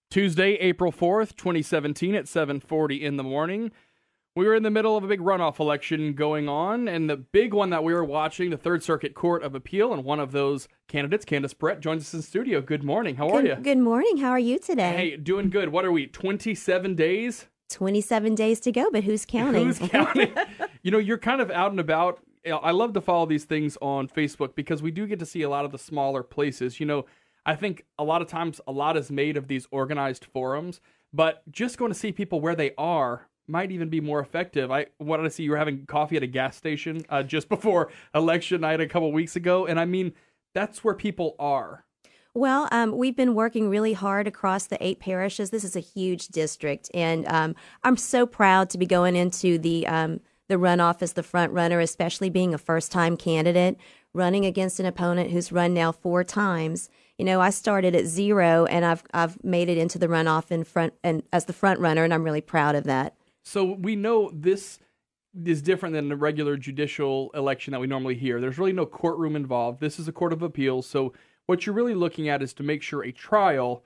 Tuesday, April 4th, 2017 at 7:40 in the morning. We were in the middle of a big runoff election going on, and the big one that we were watching, the Third Circuit Court of Appeal, and one of those candidates, Candyce Perret, joins us in studio. Good morning. How are you? Good morning. How are you today? Hey, doing good. What are we, 27 days? 27 days to go, but who's counting? Who's counting? You know, you're kind of out and about. I love to follow these things on Facebook because we do get to see a lot of the smaller places. You know, I think a lot of times a lot is made of these organized forums, but just going to see people where they are might even be more effective. I wanted to see you were having coffee at a gas station just before election night a couple weeks ago, and I mean, that's where people are. Well, we've been working really hard across the 8 parishes. This is a huge district, and I'm so proud to be going into the runoff as the front runner, especially being a first-time candidate, running against an opponent who's run now 4 times. You know, I started at 0, and I've made it into the runoff in front and as the front runner, and I'm really proud of that. So we know this is different than the regular judicial election that we normally hear. There's really no courtroom involved. This is a court of appeals, so what you're really looking at is to make sure a trial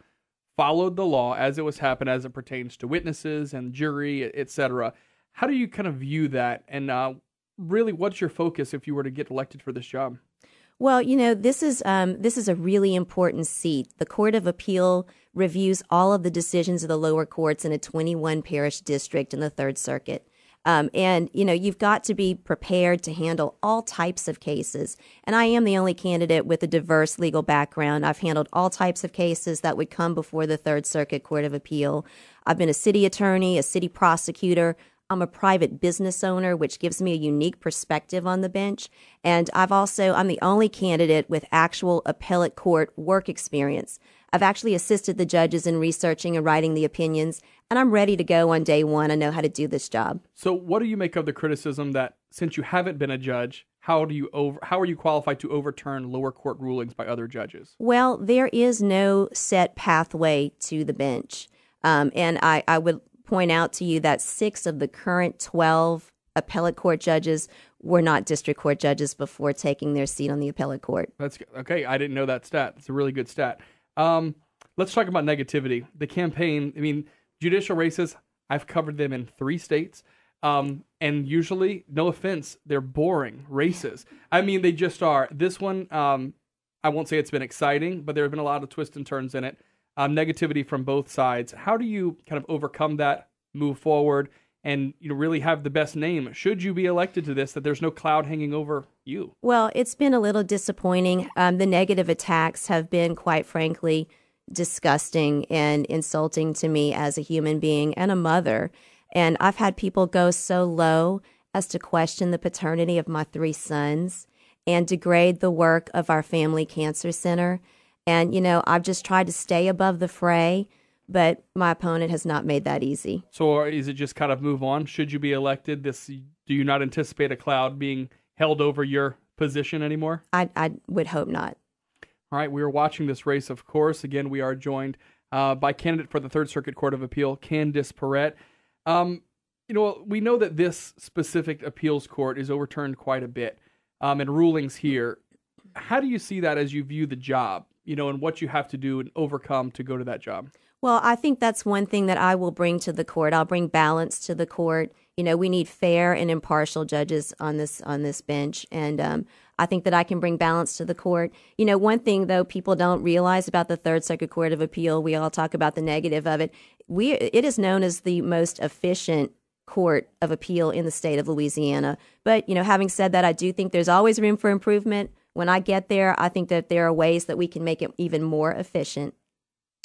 followed the law as it was happened as it pertains to witnesses and jury, etc. How do you kind of view that? And really, what's your focus if you were to get elected for this job? Well, you know, this is a really important seat. The Court of Appeal reviews all of the decisions of the lower courts in a 21 parish district in the Third Circuit. And, you know, you've got to be prepared to handle all types of cases. And I am the only candidate with a diverse legal background. I've handled all types of cases that would come before the Third Circuit Court of Appeal. I've been a city attorney, a city prosecutor. I'm a private business owner, which gives me a unique perspective on the bench. And I'm the only candidate with actual appellate court work experience. I've actually assisted the judges in researching and writing the opinions, and I'm ready to go on day one. I know how to do this job. So what do you make of the criticism that since you haven't been a judge, how are you qualified to overturn lower court rulings by other judges? Well, there is no set pathway to the bench. And I would point out to you that 6 of the current 12 appellate court judges were not district court judges before taking their seat on the appellate court. That's okay. I didn't know that stat. It's a really good stat. Let's talk about negativity. The campaign, I mean, judicial races, I've covered them in 3 states. And usually, no offense, they're boring races. I mean, they just are. This one, I won't say it's been exciting, but there have been a lot of twists and turns in it. Negativity from both sides. How do you kind of overcome that, move forward, and really have the best name? Should you be elected to this, that there's no cloud hanging over you? Well, it's been a little disappointing. The negative attacks have been, quite frankly, disgusting and insulting to me as a human being and a mother. And I've had people go so low as to question the paternity of my 3 sons and degrade the work of our family cancer center. And, I've just tried to stay above the fray, but my opponent has not made that easy. So is it just kind of move on? Should you be elected? Do you not anticipate a cloud being held over your position anymore? I would hope not. All right, we are watching this race, of course. Again, we are joined by candidate for the Third Circuit Court of Appeal, Candyce Perret. We know that this specific appeals court is overturned quite a bit in rulings here. How do you see that as you view the job, and what you have to do and overcome to go to that job? Well, I think that's one thing that I will bring to the court. I'll bring balance to the court. We need fair and impartial judges on this bench, and I think that I can bring balance to the court. One thing, though, people don't realize about the Third Circuit Court of Appeal, we all talk about the negative of it. It is known as the most efficient court of appeal in the state of Louisiana. But, having said that, I do think there's always room for improvement. When I get there, I think that there are ways that we can make it even more efficient.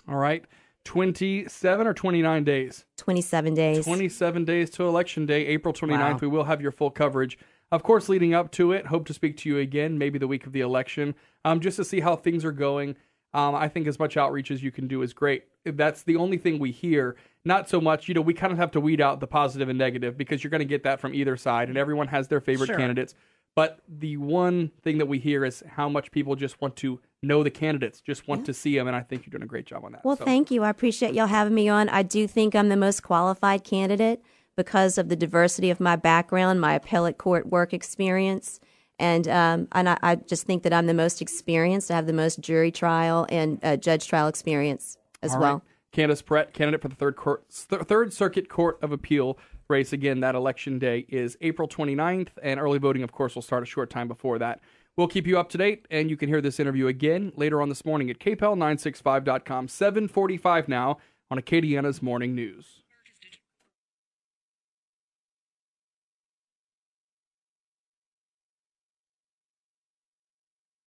All right. 27 or 29 days? 27 days. 27 days to Election Day, April 29th. Wow. We will have your full coverage. Of course, leading up to it, hope to speak to you again, maybe the week of the election, just to see how things are going. I think as much outreach as you can do is great. That's the only thing we hear. Not so much, we kind of have to weed out the positive and negative because you're going to get that from either side, and everyone has their favorite candidates. But the one thing that we hear is how much people just want to know the candidates, just want to see them, and I think you're doing a great job on that. Well, thank you. I appreciate y'all having me on. I do think I'm the most qualified candidate because of the diversity of my background, my appellate court work experience, and I just think that I'm the most experienced. I have the most jury trial and judge trial experience as well. Candyce Perret, candidate for the Third Circuit Court of Appeal race. Again, that election day is April 29th, and early voting, of course, will start a short time before that. We'll keep you up to date, and you can hear this interview again later on this morning at kpel965.com, 7:45 now on Acadiana's Morning News.